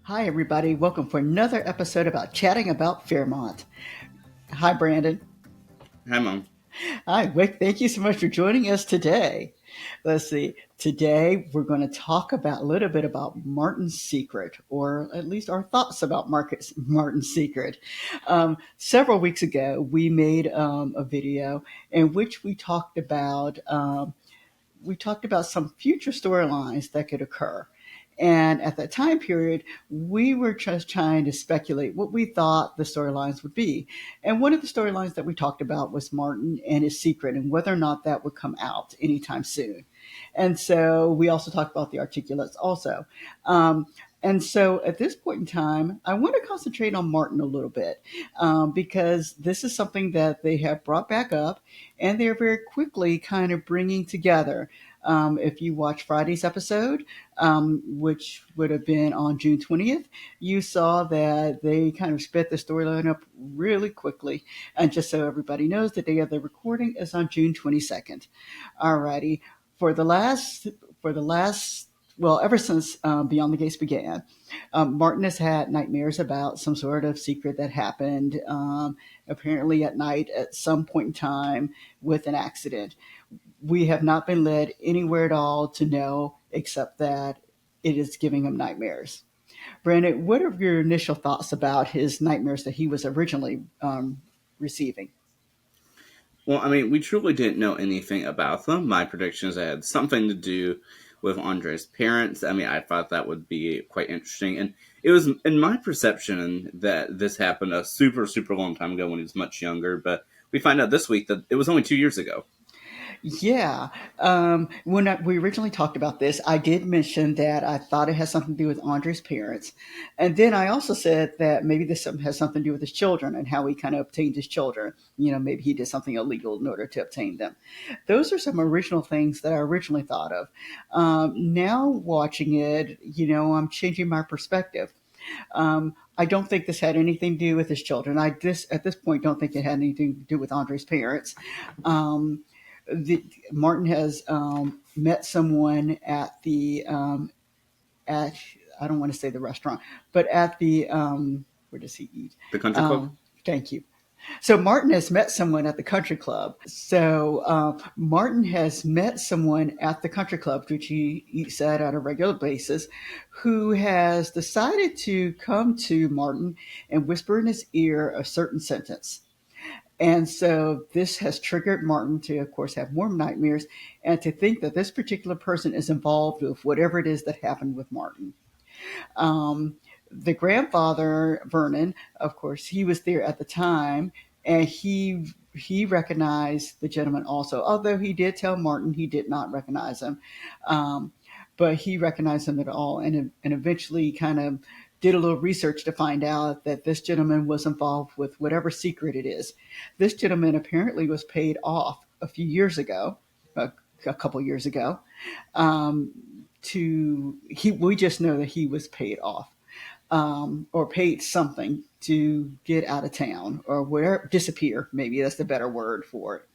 Hi, everybody. Welcome for another episode about chatting about Fairmont. Hi, Brandon. Hi, Mom. Hi, Wick. Thank you so much for joining us today. Let's see. Today, we're going to talk about a little bit about Martin's secret, or at least our thoughts about Martin's secret. Several weeks ago, we made a video in which we talked about some future storylines that could occur. And at that time period, we were just trying to speculate what we thought the storylines would be. And one of the storylines that we talked about was Martin and his secret and whether or not that would come out anytime soon. And so we also talked about the articulates also. And so at this point in time, I want to concentrate on Martin a little bit because this is something that they have brought back up and they're very quickly kind of bringing together. If you watch Friday's episode, which would have been on June 20th, you saw that they kind of sped the storyline up really quickly. And just so everybody knows, the day of the recording is on June 22nd. Alrighty. For the last, for the last, well, ever since Beyond the Gates began, Martin has had nightmares about some sort of secret that happened apparently at night at some point in time with an accident. We have not been led anywhere at all to know except that it is giving him nightmares. Brandon, what are your initial thoughts about his nightmares that he was originally receiving? Well, I mean, we truly didn't know anything about them. My predictions had something to do with Andre's parents. I mean, I thought that would be quite interesting. And it was, in my perception, that this happened a super, super long time ago when he was much younger. But we find out this week that it was only 2 years ago. Yeah. We originally talked about this, I did mention that I thought it has something to do with Andre's parents. And then I also said that maybe this has something to do with his children and how he kind of obtained his children. You know, maybe he did something illegal in order to obtain them. Those are some original things that I originally thought of. Now watching it, I'm changing my perspective. I don't think this had anything to do with his children. At this point, don't think it had anything to do with Andre's parents. Um, Martin has met someone at at I don't want to say the restaurant, but at the where does he eat? The country club? Thank you. So Martin has met someone at the country club. So Martin has met someone at the country club, which he eats at on a regular basis, who has decided to come to Martin and whisper in his ear a certain sentence. And so this has triggered Martin to, of course, have more nightmares and to think that this particular person is involved with whatever it is that happened with Martin. Um, the grandfather, Vernon, of course, he was there at the time, and he recognized the gentleman also, although he did tell Martin he did not recognize him. Um, but he recognized him at all, and eventually kind of did a little research to find out that this gentleman was involved with whatever secret it is. This gentleman apparently was paid off a few years ago, a couple years ago, um, we just know that he was paid off or paid something to get out of town or where disappear. Maybe that's the better word for it.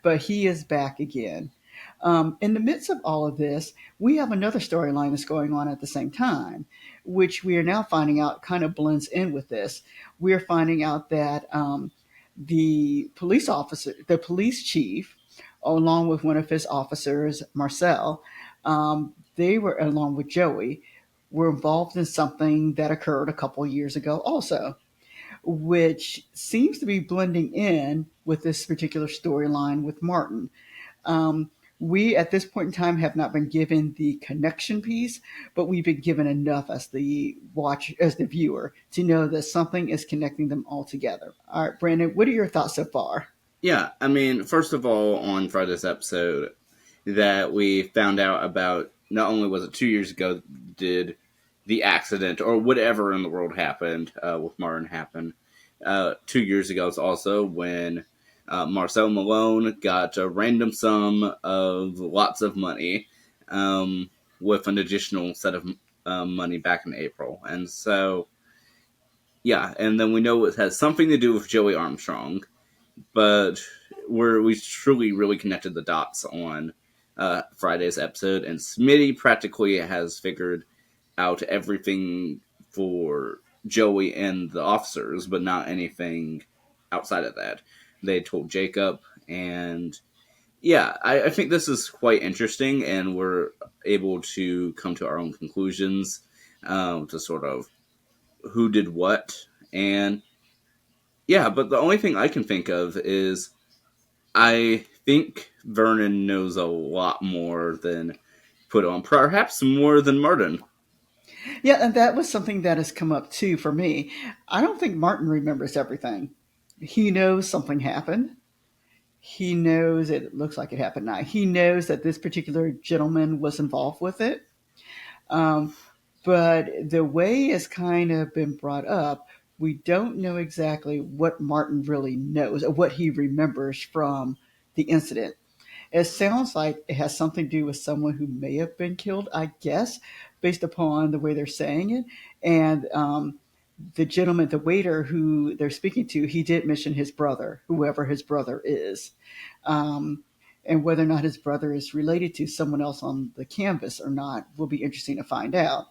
But he is back again. In the midst of all of this, we have another storyline that's going on at the same time, which we are now finding out kind of blends in with this. We're finding out that the police chief, along with one of his officers, Marcel, they were, along with Joey, were involved in something that occurred a couple of years ago also, which seems to be blending in with this particular storyline with Martin. Um, we at this point in time have not been given the connection piece, but we've been given enough as the viewer to know that something is connecting them all together. All right, Brandon, what are your thoughts so far? Yeah, I mean, first of all, on Friday's episode, that we found out about not only was it 2 years ago did the accident or whatever in the world happened with Martin happen. 2 years ago is also when Marcel Malone got a random sum of lots of money with an additional set of money back in April. And so, yeah, and then we know it has something to do with Joey Armstrong, but we truly really connected the dots on Friday's episode, and Smitty practically has figured out everything for Joey and the officers, but not anything outside of that. They told Jacob, and yeah, I think this is quite interesting, and we're able to come to our own conclusions to sort of who did what. And yeah, but the only thing I can think of is I think Vernon knows a lot more than put on, perhaps more than Martin. Yeah, and that was something that has come up too for me. I don't think Martin remembers everything. He knows something happened. He knows it looks like it happened now. He knows that this particular gentleman was involved with it. Um, but the way it's kind of been brought up, we don't know exactly what Martin really knows or what he remembers from the incident. It sounds like it has something to do with someone who may have been killed, I guess, based upon the way they're saying it. And the gentleman, the waiter who they're speaking to, he did mention his brother, whoever his brother is. Um, and whether or not his brother is related to someone else on the canvas or not will be interesting to find out.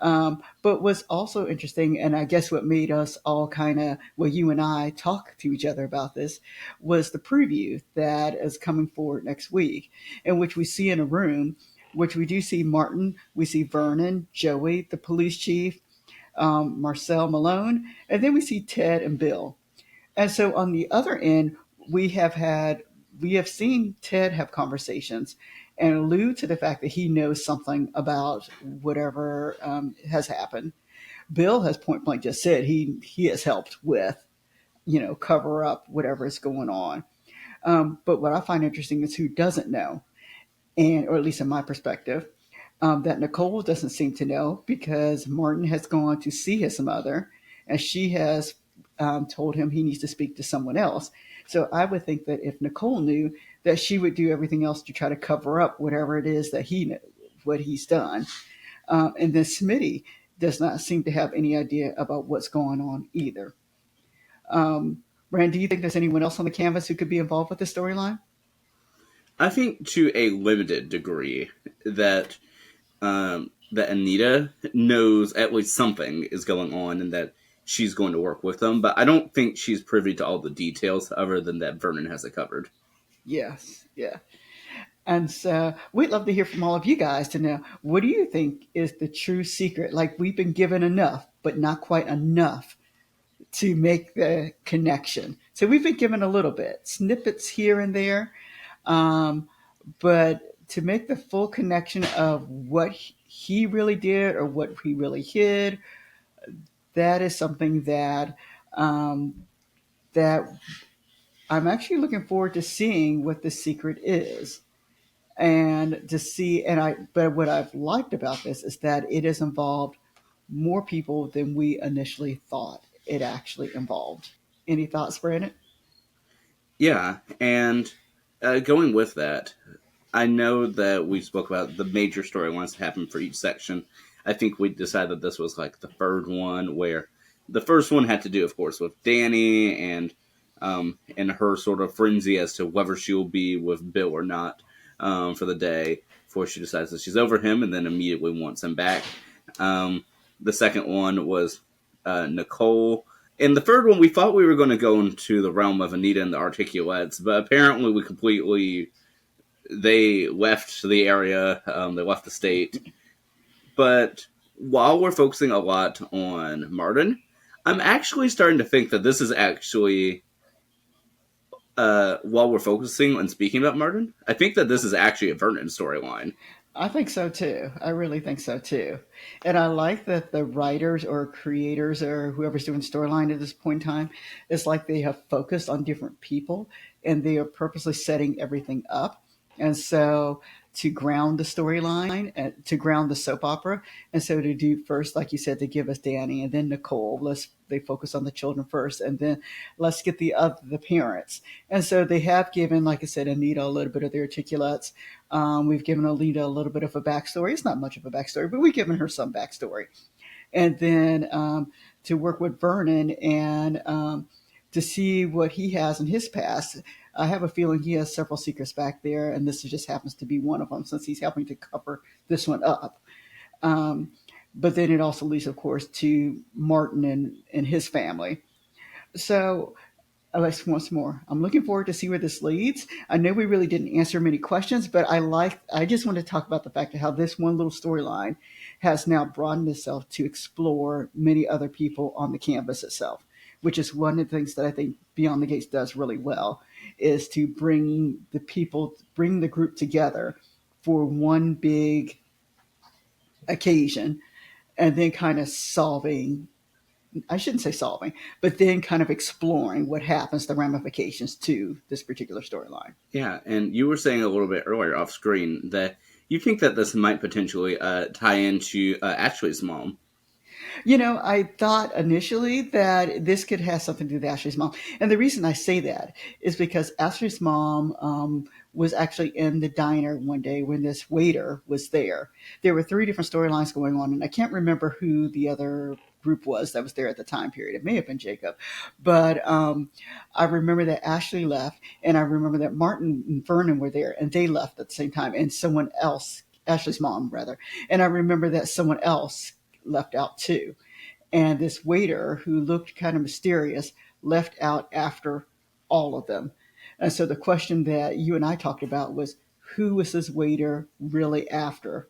But what's also interesting, and I guess what made us all kind of, well, you and I talk to each other about this, was the preview that is coming forward next week, in which we see in a room, which we do see Martin, we see Vernon, Joey, the police chief, Marcel Malone, and then we see Ted and Bill. And so on the other end, we have had we have seen Ted have conversations and allude to the fact that he knows something about whatever has happened. Bill has point blank just said he has helped with cover up whatever is going on. But what I find interesting is who doesn't know, and or at least in my perspective, that Nicole doesn't seem to know because Martin has gone to see his mother, and she has told him he needs to speak to someone else. So I would think that if Nicole knew, that she would do everything else to try to cover up whatever it is that what he's done. And then Smitty does not seem to have any idea about what's going on either. Brand, do you think there's anyone else on the canvas who could be involved with the storyline? I think to a limited degree that that Anita knows at least something is going on and that she's going to work with them, but I don't think she's privy to all the details other than that Vernon has it covered. Yes, yeah. And so we'd love to hear from all of you guys to know, what do you think is the true secret? Like, we've been given enough, but not quite enough to make the connection. So we've been given a little bit, snippets here and there, um, but to make the full connection of what he really did or what he really hid, that is something that I'm actually looking forward to seeing what the secret is. And to see, but what I've liked about this is that it has involved more people than we initially thought it actually involved. Any thoughts, Brandon? Yeah, and going with that, I know that we spoke about the major storylines that happened for each section. I think we decided this was like the third one, where the first one had to do, of course, with Danny and her sort of frenzy as to whether she'll be with Bill or not for the day before she decides that she's over him and then immediately wants him back. The second one was Nicole. In the third one, we thought we were going to go into the realm of Anita and the Articulates, but apparently we completely they left the area, they left the state. But while we're focusing a lot on Martin, I'm actually starting to think that this is actually, while we're focusing on speaking about Martin, I think that this is actually a Vernon storyline. I think so too. I really think so too. And I like that the writers or creators or whoever's doing storyline at this point in time, it's like they have focused on different people and they are purposely setting everything up. And so to ground the storyline, to ground the soap opera, and so to do first, like you said, to give us Danny and then Nicole. They focus on the children first, and then let's get the parents. And so they have given, like I said, Anita a little bit of the articulates. We've given Alita a little bit of a backstory. It's not much of a backstory, but we've given her some backstory. And then to work with Vernon and to see what he has in his past. I have a feeling he has several secrets back there, and this just happens to be one of them since he's helping to cover this one up. Um, But then it also leads, of course, to Martin and his family. So Alex, once more, I'm looking forward to see where this leads. I know we really didn't answer many questions, but I just want to talk about the fact of how this one little storyline has now broadened itself to explore many other people on the canvas itself, which is one of the things that I think Beyond the Gates does really well, is to bring the group together for one big occasion, and then kind of solving, I shouldn't say solving, but then kind of exploring what happens, the ramifications to this particular storyline. Yeah, and you were saying a little bit earlier off screen that you think that this might potentially tie into Ashley's mom. I thought initially that this could have something to do with Ashley's mom. And the reason I say that is because Ashley's mom was actually in the diner one day when this waiter was there. There were three different storylines going on, and I can't remember who the other group was that was there at the time period. It may have been Jacob. But I remember that Ashley left, and I remember that Martin and Vernon were there, and they left at the same time, and someone else, Ashley's mom, rather. And I remember that someone else left out too. And this waiter, who looked kind of mysterious, left out after all of them. And so the question that you and I talked about was, who was this waiter really after?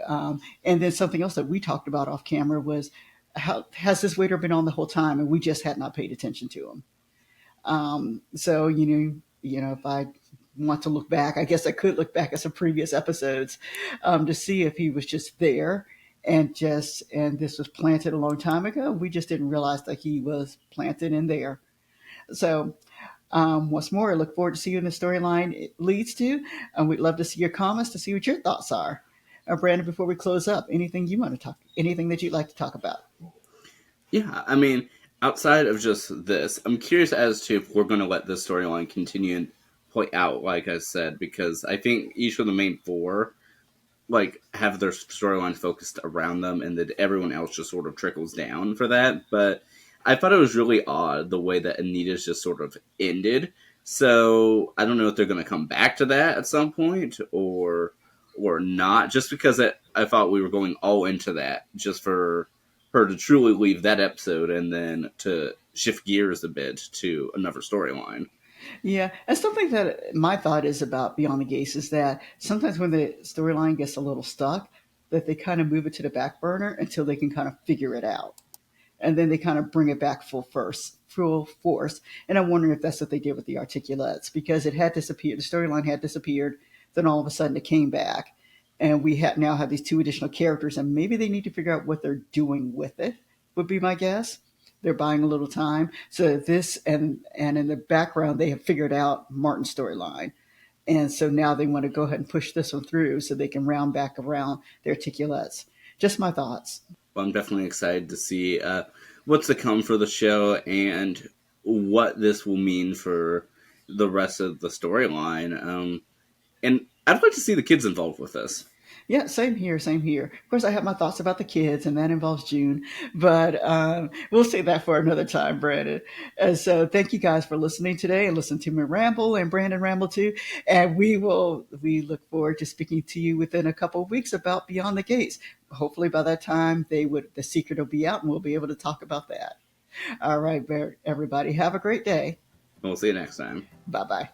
And then something else that we talked about off camera was, how has this waiter been on the whole time and we just had not paid attention to him? So if I want to look back, I guess I could look back at some previous episodes to see if he was just there and this was planted a long time ago. We just didn't realize that he was planted in there. So once more, I look forward to seeing the storyline it leads to, and we'd love to see your comments to see what your thoughts are. Brandon, before we close up, anything that you'd like to talk about? Yeah, I mean, outside of just this, I'm curious as to if we're going to let this storyline continue and play out, like I said, because I think each of the main four have their storylines focused around them, and that everyone else just sort of trickles down for that. But I thought it was really odd the way that Anita's just sort of ended. So I don't know if they're going to come back to that at some point or not. Just because I thought we were going all into that just for her to truly leave that episode and then to shift gears a bit to another storyline. Yeah, and something that my thought is about Beyond the Gates is that sometimes when the storyline gets a little stuck, that they kind of move it to the back burner until they can kind of figure it out, and then they kind of bring it back full force. And I'm wondering if that's what they did with the articulates, because it had disappeared. The storyline had disappeared. Then all of a sudden it came back, and now have these two additional characters, and maybe they need to figure out what they're doing with it. Would be my guess. They're buying a little time. So this and in the background they have figured out Martin's storyline. And so now they want to go ahead and push this one through so they can round back around their articulates. Just my thoughts. Well, I'm definitely excited to see what's to come for the show and what this will mean for the rest of the storyline. And I'd like to see the kids involved with this. Yeah, same here, same here. Of course, I have my thoughts about the kids, and that involves June, but we'll save that for another time, Brandon. And so, thank you guys for listening today and listen to me ramble and Brandon ramble too. And we look forward to speaking to you within a couple of weeks about Beyond the Gates. Hopefully, by that time, the secret will be out, and we'll be able to talk about that. All right, everybody, have a great day. We'll see you next time. Bye bye.